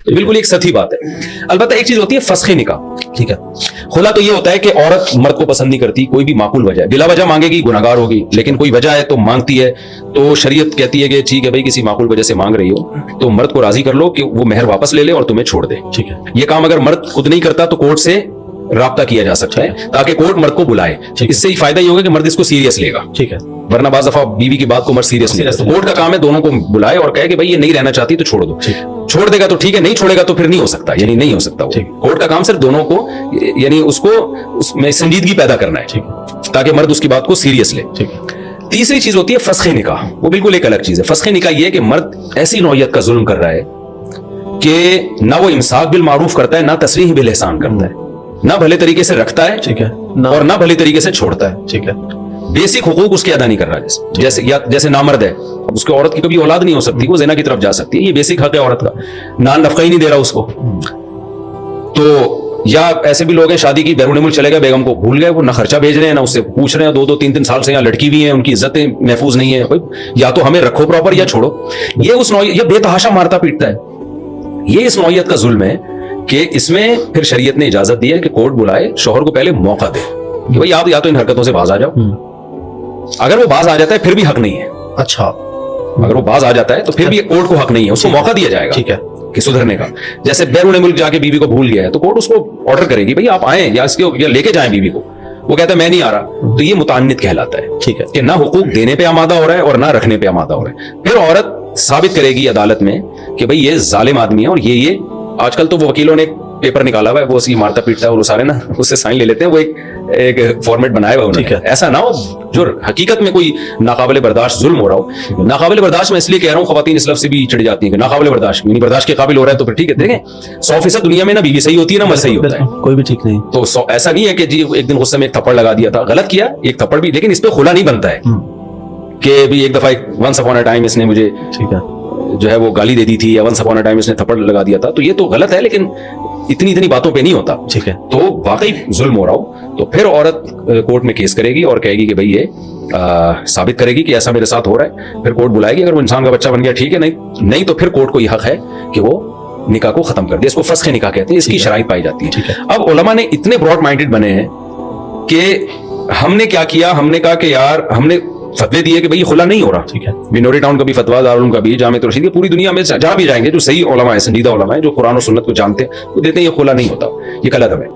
بالکل ایک سطحی بات ہے. البتہ ایک چیز ہوتی ہے فسخ نکاح. ٹھیک ہے. خلا تو یہ ہوتا ہے کہ عورت مرد کو پسند نہیں کرتی, کوئی بھی معقول وجہ ہے, بلا وجہ مانگے گی گناہگار ہوگی, لیکن کوئی وجہ ہے تو مانگتی ہے. تو شریعت کہتی ہے کہ ٹھیک ہے بھائی کسی معقول وجہ سے مانگ رہی ہو تو مرد کو راضی کر لو کہ وہ مہر واپس لے لے اور تمہیں چھوڑ دے. ٹھیک ہے. یہ کام اگر مرد خود نہیں کرتا تو کورٹ سے رابطہ کیا جا سکتا ہے تاکہ کورٹ مرد کو بلائے. اس سے ہی فائدہ یہ ہوگا کہ مرد اس کو سیریس لے گا. ٹھیک ہے. ورنہ بعض دفعہ بیوی کی بات کو مرد سیریس نہیں لیتا. کورٹ کا کام ہے دونوں کو بلائے اور کہے کہ بھائی یہ نہیں رہنا چاہتی تو چھوڑ دو. چھوڑ دے گا تو ٹھیک ہے, نہیں چھوڑے گا تو پھر نہیں ہو سکتا, یعنی نہیں ہو سکتا. کورٹ کا کام صرف دونوں کو یعنی اس کو اس میں سنجیدگی پیدا کرنا ہے تاکہ مرد اس کی بات کو سیریس لے. تیسری چیز ہوتی ہے فسخ نکاح. وہ بالکل ایک الگ چیز ہے. فسخ نکاح یہ ہے کہ مرد ایسی نوعیت کا ظلم کر رہا ہے کہ نہ وہ امساک بالمعروف کرتا ہے, نہ تصریح بالاحسان کرتا ہے, نہ بھلے طریقے سے رکھتا ہے ٹھیک ہے اور نہ بھلے طریقے سے چھوڑتا ہے. ٹھیک ہے. بیسک حقوق اس کے ادا نہیں کر رہا. جیسے نامرد ہے, اس کی عورت کی کبھی اولاد نہیں ہو سکتی, وہ زنا کی طرف جا سکتی ہے, یہ بیسک حق ہے عورت کا. نان نفقہ ہی نہیں دے رہا اس کو. تو یا ایسے بھی لوگ ہیں شادی کی بیرون ملک چلے گئے, بیگم کو بھول گئے, وہ نہ خرچہ بھیج رہے ہیں نہ اس سے پوچھ رہے ہیں, 2-3 سال سے, یا لڑکی بھی ہیں ان کی عزتیں محفوظ نہیں ہے, یا تو ہمیں رکھو پراپر یا چھوڑو. یہ بے تحاشا مارتا پیٹتا ہے. یہ اس نوعیت کا ظلم ہے کہ اس میں پھر شریعت نے اجازت دی ہے کہ کورٹ بلائے, شوہر کو پہلے موقع دے کہ بھائی آپ یا تو ان حرکتوں سے باز آ جاؤ. اگر وہ باز آ جاتا ہے پھر بھی حق نہیں ہے. اچھا. اگر وہ باز آ جاتا ہے تو پھر بھی کورٹ کو حق نہیں ہے, اس کو موقع دیا جائے گا. ٹھیک ہے. کہ سدھرنے کا. جیسے بیرون ملک جا کے بیوی کو بھول گیا ہے تو کورٹ اس کو آرڈر کرے گی بھائی آپ آئیں یا لے کے جائیں بیوی کو. وہ کہتا ہے میں نہیں آ رہا, تو یہ متعنت کہلاتا ہے. ٹھیک ہے. کہ نہ حقوق دینے پہ آمادہ ہو رہا ہے اور نہ رکھنے پہ آمادہ ہو رہا ہے. پھر عورت ثابت کرے گی عدالت میں کہ بھئی یہ ظالم آدمی ہے, اور یہ آج کل تو وہ وکیلوں نے پیپر نکالا ہوا ہے, وہ اسی مارتا پیٹتا ہے, وہ سارے نا اس سے سائن لے لیتے ہیں, وہ ایک فارمیٹ بنایا ہوا ہے. ایسا نہ ہو جو حقیقت میں کوئی ناقابل برداشت ظلم ہو رہا ہو. ناقابل برداشت میں اس لیے کہہ رہا ہوں, خواتین اس لفظ سے بھی چڑھ جاتی ہیں کہ ناقابل برداشت, یعنی برداشت کے قابل ہو رہا ہے تو پھر ٹھیک ہے. دیکھیں 100% دنیا میں نہ بیوی صحیح ہوتی ہے نہ مرد صحیح ہوتا ہے, کوئی بھی ٹھیک نہیں. تو ایسا نہیں ہے کہ جی ایک دن غصے میں ایک تھپڑ لگا دیا تھا, غلط کیا ایک تھپڑ بھی, لیکن اس پہ خلا نہیں بنتا ہے کہ بھی ایک دفعہ ونس اپون اے ٹائم اس نے مجھے ٹھیک ہے جو ہے وہ گالی دے دی تھی, یا ونس اپون اے ٹائم اس نے تھپڑ لگا دیا تھا, تو یہ تو غلط ہے, لیکن اتنی باتوں پہ نہیں ہوتا. ٹھیک ہے. تو واقعی ظلم ہو رہا ہو تو پھر عورت کورٹ میں کیس کرے گی اور کہے گی کہ بھئی یہ ثابت کرے گی کہ ایسا میرے ساتھ ہو رہا ہے. پھر کورٹ بلائے گی, اگر وہ انسان کا بچہ بن گیا ٹھیک ہے, نہیں تو پھر کورٹ کو یہ حق ہے کہ وہ نکاح کو ختم کر دے. اس کو فسخ نکاح کہتے ہیں, اس کی شرائط پائی جاتی ہے. اب علماء نے اتنے براڈ مائنڈڈ بنے ہیں کہ ہم نے کیا کیا, ہم نے کہا کہ یار ہم نے فتوے دیے کہ بھئی خلا نہیں ہو رہا. ٹھیک ہے. بنوری ٹاؤن کا بھی فتوا, دارالعلوم کا بھی, جامع رشید کی, پوری دنیا میں جہاں بھی جائیں گے جو صحیح علماء ہیں, سنجیدہ علماء ہیں جو قرآن و سنت کو جانتے ہیں, وہ دیتے ہیں یہ خلا نہیں ہوتا, یہ غلط ہے.